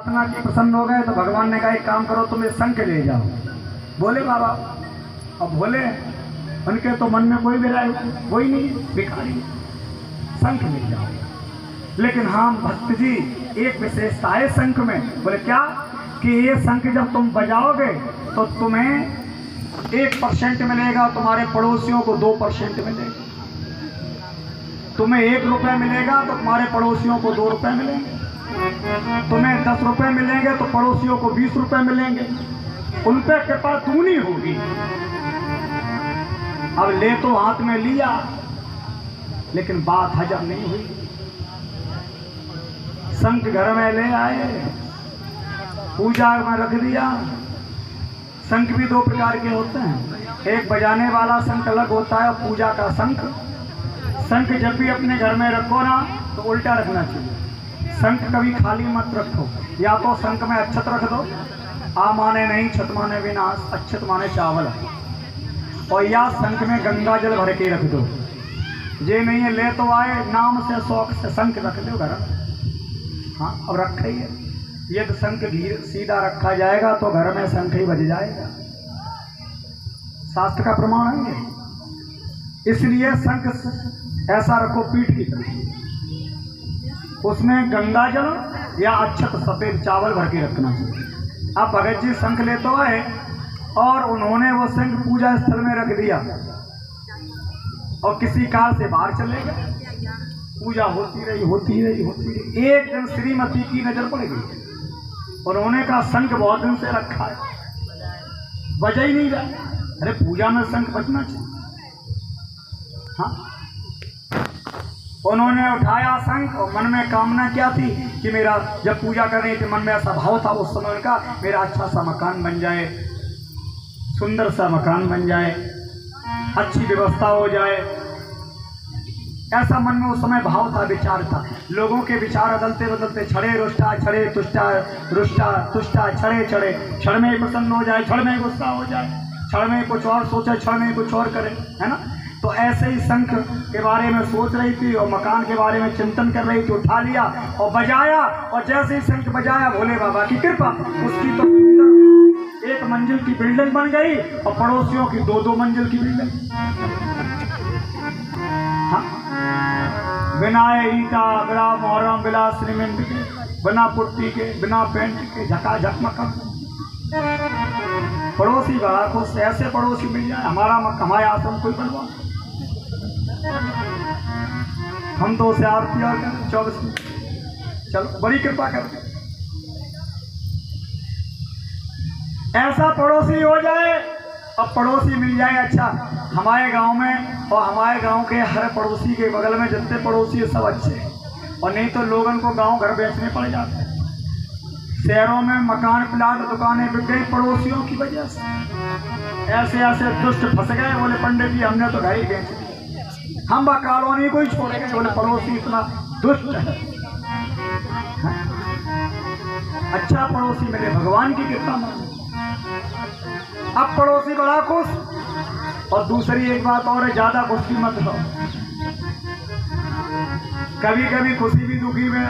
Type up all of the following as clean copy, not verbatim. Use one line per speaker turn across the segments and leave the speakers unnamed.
प्रार्थना की प्रसन्न हो गए तो भगवान ने कहा एक काम करो, तुम ये शंख ले जाओ। बोले बाबा, अब बोले उनके तो मन में कोई कोई नहीं, भिखारी, शंख ले जाओ। लेकिन हाँ भक्त जी, एक विशेषता है शंख में। बोले क्या? कि ये शंख जब तुम बजाओगे तो तुम्हें 1% मिलेगा, तुम्हारे पड़ोसियों को 2% मिलेगा। तुम्हें 1 रुपये मिलेगा तो तुम्हारे पड़ोसियों को 2 रुपये मिलेंगे। तुम्हें 10 रुपये मिलेंगे तो पड़ोसियों को 20 रुपये मिलेंगे। उन पर कृपा दूनी होगी। अब ले तो हाथ में लिया, लेकिन बात हजम नहीं हुई। शंख घर में ले आए, पूजा में रख दिया। शंख भी 2 प्रकार के होते हैं, एक बजाने वाला शंख अलग होता है और पूजा का शंख। शंख जब भी अपने घर में रखो ना तो उल्टा रखना चाहिए। शंख कभी खाली मत रखो। या तो शंख में अक्षत रख दो, आ माने नहीं, छत माने विनाश, अक्षत माने चावल, और या शंख में गंगा जल भर के रख दो। ये नहीं है ले तो आए, नाम से शौक से शंख रख दो घर में। हाँ, अब रखे ही है। यदि शंख सीधा रखा जाएगा तो घर में शंख ही बज जाएगा। शास्त्र का प्रमाण है ये। इसलिए शंख ऐसा रखो पीठ की तरफ, उसमें गंगा जल या अक्षत सफेद चावल भर के रखना चाहिए। अब भगत जी शंख ले तो आए और उन्होंने वो शंख पूजा स्थल में रख दिया और किसी काल से बाहर चले गए। पूजा होती रही। एक दिन श्रीमती की नजर पड़ गई। उन्होंने कहा शंख बहुत दिन से रखा है, बजा ही नहीं रहा। अरे पूजा में शंख बजना चाहिए। हाँ, उन्होंने उठाया शंख और मन में कामना क्या थी कि मेरा, जब पूजा कर रही थी मन में ऐसा भाव था उस समय का, मेरा अच्छा सा मकान बन जाए, सुंदर सा मकान बन जाए, अच्छी व्यवस्था हो जाए। ऐसा मन में उस समय भाव था, विचार था। लोगों के विचार बदलते बदलते छड़े रुष्टा, छड़े तुष्टा, रुष्टा तुष्टा, छड़े छड़े, क्षण में प्रसन्न हो जाए, क्षण में गुस्सा हो जाए, क्षण में कुछ और सोचे, क्षण में कुछ और करे, है ना। तो ऐसे ही शंख के बारे में सोच रही थी और मकान के बारे में चिंतन कर रही थी। उठा लिया और बजाया, और जैसे ही शंख बजाया भोले बाबा की कृपा, उसकी तो 1 मंजिल की बिल्डिंग बन गई और पड़ोसियों की 2-2 मंजिल की बिल्डिंग। हाँ, बिना ईटा, बिना मोहरम, बिना सीमेंट के, बिना पुट्टी के, बिना पेंट के, झकाझक मकान। पड़ोसी बड़ा खुश, ऐसे पड़ोसी मिल जाए। हमारे आश्रम कोई बनवा, हम तो उसे आरती और करें 24 में। चलो, बड़ी कृपा करते। ऐसा पड़ोसी हो जाए, अब पड़ोसी मिल जाए। अच्छा, हमारे गांव में और हमारे गांव के हर पड़ोसी के बगल में जितने पड़ोसी है सब अच्छे हैं, और नहीं तो लोगों को गांव घर बेचने पड़ जाते हैं। शहरों में मकान, प्लाट, दुकानें बिक गई पड़ोसियों की वजह से। ऐसे ऐसे दुष्ट फंस गए। बोले पंडित जी हमने तो घर ही बेच दिया, हम कॉलोनी को ही छोड़े गए। बोले पड़ोसी इतना दुष्ट है। अच्छा पड़ोसी मिले, भगवान की कृपा मानो। अब पड़ोसी बड़ा खुश। और दूसरी एक बात और है, ज्यादा खुशी मत हो। कभी कभी खुशी भी दुखी में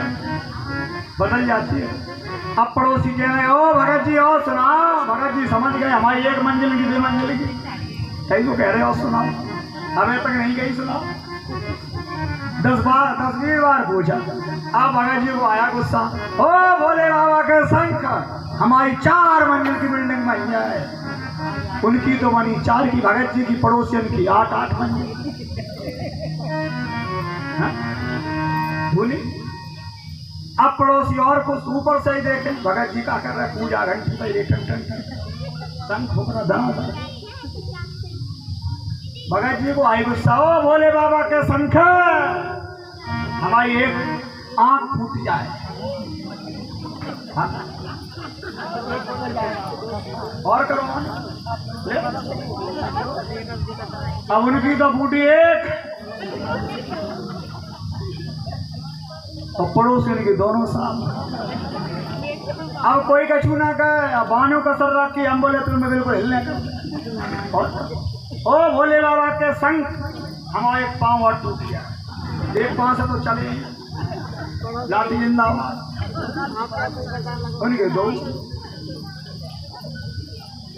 बदल जाती है। अब पड़ोसी कह रहे हो भगत जी और सुनाओ। भगत जी समझ गए हमारी 1 मंजिल की 2 मंजिल की, कहीं तो कह रहे हो सुनाओ, अभी तक नहीं गई सुनाओ। 10 बार 10 बार पूछा। अब भगत जी को आया गुस्सा। ओ भोले बाबा के शंख, हमारी 4 मंजिल की बिल्डिंग बन जाए। उनकी तो बनी 4 की, भगत जी की पड़ोसियन की 8-8 मंजिल। बोली अब पड़ोसी और कुछ ऊपर से ही देखे भगत जी का कर रहे पूजा, घंटी पर 1 घंटा शंख हो रहा दाना। भगत जी को आई गुस्सा। ओ भोले बाबा के शंख, हमारी 1 आंख फूट जाए। हाँ? और करो ले। अब उनकी तो फूटी 1 और पड़ोसी की दोनों साथ। अब कोई कछू ना कहे, बानों का सर रख के हम बोले तुम्हें बिल्कुल हिलने का। ओ भोले बाबा के शंख, हमारे 1 पाँव और टूट गया। 1 पाँव से तो चले लाठी जिंदाबाद उनके दो।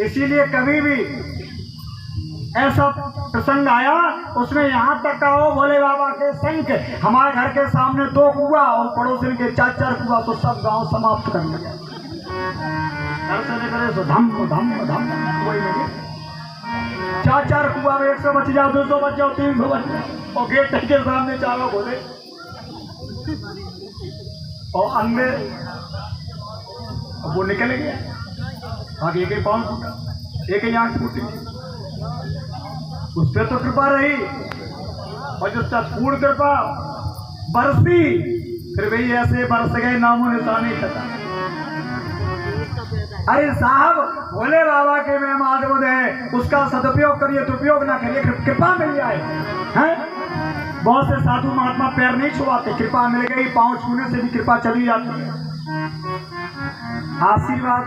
इसीलिए कभी भी ऐसा प्रसंग आया उसमें यहाँ तक का हो भोले बाबा के संग हमारे घर के सामने 2 कुआ और पड़ोसन के 4-4 कुआ तो सब गांव समाप्त कर लिया। घर से निकले तो धम धम धम कोई नहीं। 4-4 कुआ में 100 बच जाओ, 200 बच जाओ, 300 बच जाओ और गेट के सामने चारों बोले और अंदर वो निकल गया। आगे एक पाँव फूटा, एक आंख फूटी, उस पर तो कृपा रही और जो पूर्ण कृपा बरसी फिर वही ऐसे बरस गए नामो निशान नहीं खता। अरे साहब भोले बाबा के में माधव है उसका सदुपयोग करिए, दुरुपयोग ना करिए, कृपा मिल जाए हैं। बहुत से साधु महात्मा पैर नहीं छुआते, कृपा मिल गई, पांव छूने से भी कृपा चली जाती है। आशीर्वाद